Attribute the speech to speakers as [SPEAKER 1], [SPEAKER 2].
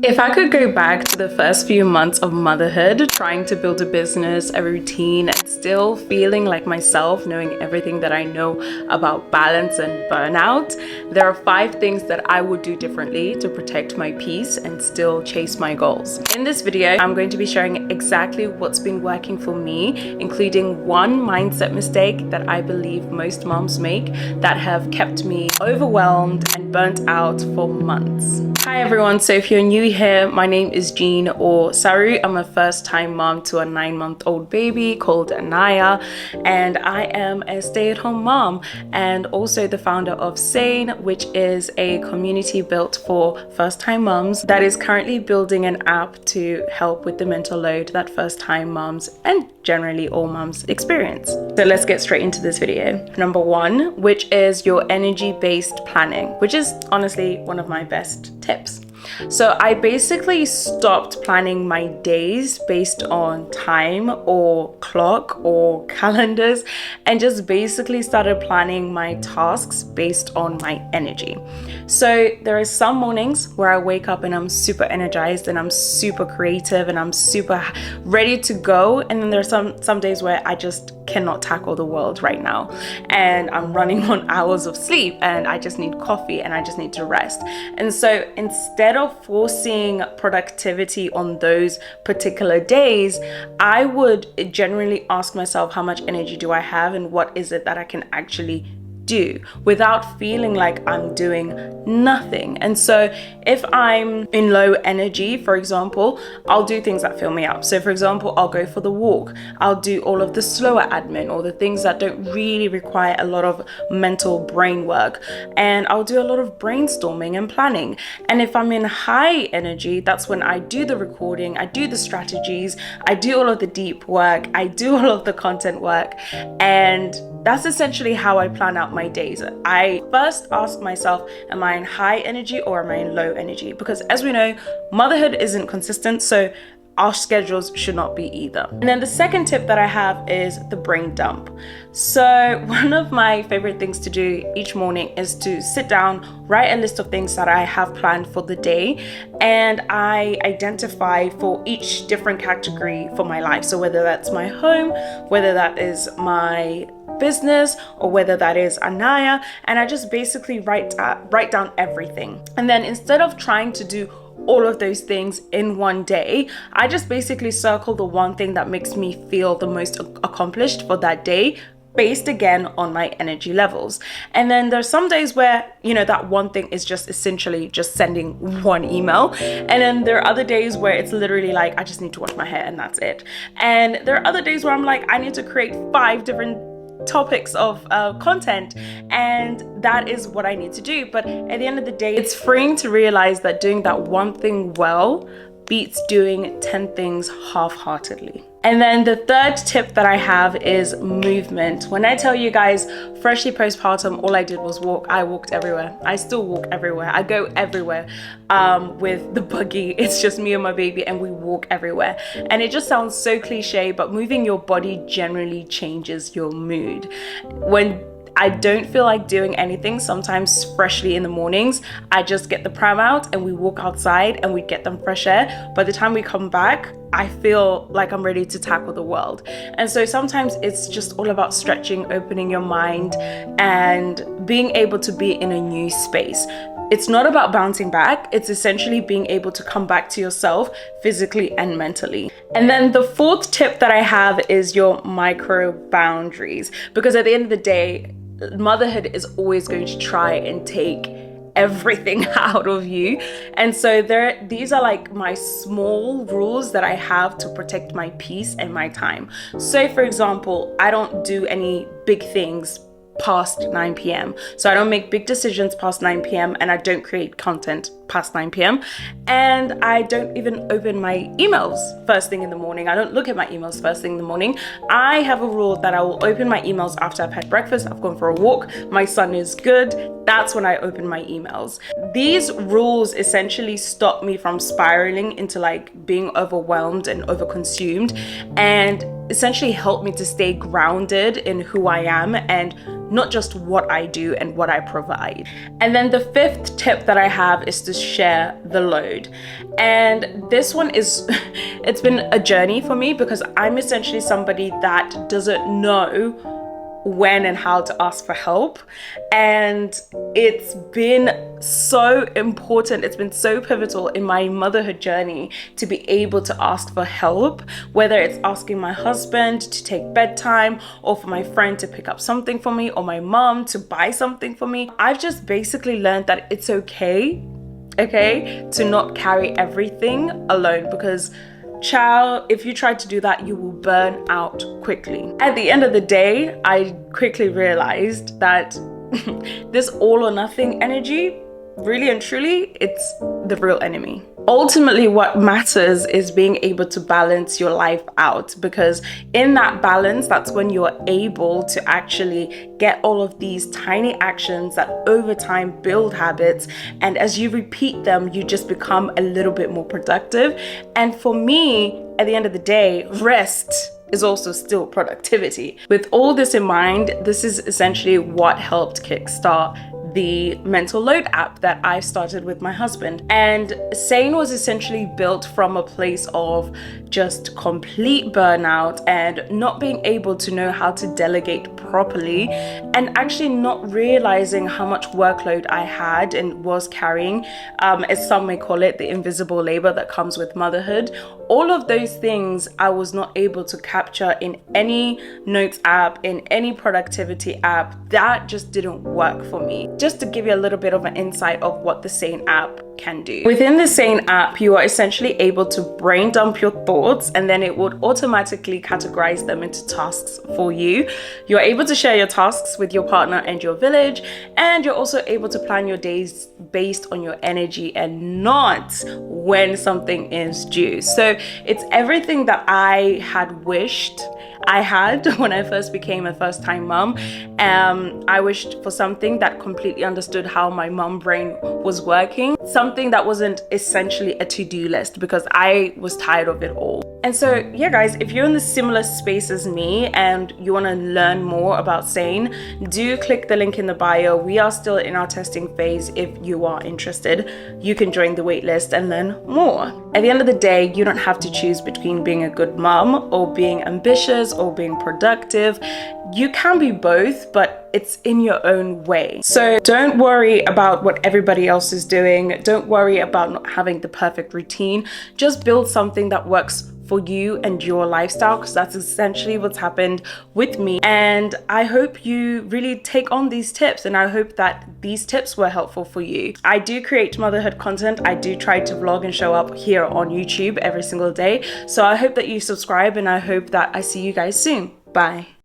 [SPEAKER 1] If I could go back to the first few months of motherhood, trying to build a business, a routine, and still feeling like myself, knowing everything that I know about balance and burnout, there are 5 things that I would do differently to protect my peace and still chase my goals. In this video, I'm going to be sharing exactly what's been working for me, including one mindset mistake that I believe most moms make that have kept me overwhelmed and burnt out for months. Hi everyone, so if you're new here, my name is Jean or Saru. I'm a first-time mom to a 9-month-old baby called Anaya, and I am a stay-at-home mom and also the founder of Sane, which is a community built for first-time moms that is currently building an app to help with the mental load that first-time moms and generally all moms experience. So let's get straight into this video. Number 1, which is your energy-based planning, which is honestly one of my best tips. So I basically stopped planning my days based on time or clock or calendars and just basically started planning my tasks based on my energy. So there are some mornings where I wake up and I'm super energized and I'm super creative and I'm super ready to go, and then there's some days where I just cannot tackle the world right now and I'm running on hours of sleep and I just need coffee and I just need to rest. And so instead of forcing productivity on those particular days, I would generally ask myself, how much energy do I have and what is it that I can actually do without feeling like I'm doing nothing. And so if I'm in low energy, for example, I'll do things that fill me up. So for example, I'll go for the walk, I'll do all of the slower admin or the things that don't really require a lot of mental brain work, and I'll do a lot of brainstorming and planning. And if I'm in high energy, that's when I do the recording, I do the strategies, I do all of the deep work, I do all of the content work, and that's essentially how I plan out my days. I first ask myself, am I in high energy or am I in low energy? Because as we know, motherhood isn't consistent, so our schedules should not be either. And then the second tip that I have is the brain dump. So one of my favorite things to do each morning is to sit down, write a list of things that I have planned for the day, and I identify for each different category for my life. So whether that's my home, whether that is my business, or whether that is Anaya, and I just basically write down everything. And then instead of trying to do all of those things in one day, I just basically circle the one thing that makes me feel the most accomplished for that day, based again on my energy levels. And then there's some days where, that one thing is just essentially just sending one email. And then there are other days where it's literally like, I just need to wash my hair and that's it. And there are other days where I'm like, I need to create 5 different topics of content, and that is what I need to do. But at the end of the day, it's freeing to realize that doing that one thing well beats doing 10 things half-heartedly. And then the third tip that I have is movement. When I tell you guys, freshly postpartum, all I did was walk. I walked everywhere. I still walk everywhere. I go everywhere with the buggy. It's just me and my baby and we walk everywhere. And it just sounds so cliche, but moving your body generally changes your mood. When I don't feel like doing anything, sometimes freshly in the mornings, I just get the pram out and we walk outside and we get them fresh air. By the time we come back, I feel like I'm ready to tackle the world. And so sometimes it's just all about stretching, opening your mind, and being able to be in a new space. It's not about bouncing back. It's essentially being able to come back to yourself physically and mentally. And then the fourth tip that I have is your micro boundaries, because at the end of the day, motherhood is always going to try and take everything out of you. And so these are like my small rules that I have to protect my peace and my time. So for example, I don't do any big things past 9 p.m. So I don't make big decisions past 9 p.m. and I don't create content past 9 p.m. And I don't even open my emails first thing in the morning. I don't look at my emails first thing in the morning. I have a rule that I will open my emails after I've had breakfast, I've gone for a walk, my son is good. That's when I open my emails. These rules essentially stop me from spiraling into like being overwhelmed and overconsumed, and essentially help me to stay grounded in who I am and not just what I do and what I provide. And then the fifth tip that I have is to share the load. And this one is, it's been a journey for me because I'm essentially somebody that doesn't know when and how to ask for help. And it's been so important, it's been so pivotal in my motherhood journey to be able to ask for help, whether it's asking my husband to take bedtime, or for my friend to pick up something for me, or my mom to buy something for me. I've just basically learned that it's okay to not carry everything alone, because child, if you try to do that, you will burn out quickly. At the end of the day, I quickly realized that this all or nothing energy, really and truly, it's the real enemy. Ultimately, what matters is being able to balance your life out, because in that balance, that's when you're able to actually get all of these tiny actions that over time build habits. And as you repeat them, you just become a little bit more productive. And for me, at the end of the day, rest is also still productivity. With all this in mind, this is essentially what helped kickstart the mental load app that I started with my husband. And Sane was essentially built from a place of just complete burnout and not being able to know how to delegate properly, and actually not realizing how much workload I had and was carrying, as some may call it, the invisible labor that comes with motherhood. All of those things I was not able to capture in any notes app, in any productivity app. That just didn't work for me. Just to give you a little bit of an insight of what the Sane app can do. Within the Sane app, you are essentially able to brain dump your thoughts, and then it would automatically categorize them into tasks for you. You're able to share your tasks with your partner and your village, and you're also able to plan your days based on your energy and not when something is due. So it's everything that I had wished I had when I first became a first-time mom. I wished for something that completely understood how my mom brain was working, something that wasn't essentially a to-do list, because I was tired of it all. And so, yeah, guys, if you're in the similar space as me and you want to learn more about Sane, do click the link in the bio. We are still in our testing phase. If you are interested, you can join the waitlist and learn more. At the end of the day, you don't have to choose between being a good mom or being ambitious or being productive. You can be both, but it's in your own way. So don't worry about what everybody else is doing. Don't worry about not having the perfect routine. Just build something that works for you and your lifestyle, because that's essentially what's happened with me. And I hope you really take on these tips, and I hope that these tips were helpful for you. I do create motherhood content. I do try to vlog and show up here on YouTube every single day. So I hope that you subscribe, and I hope that I see you guys soon. Bye.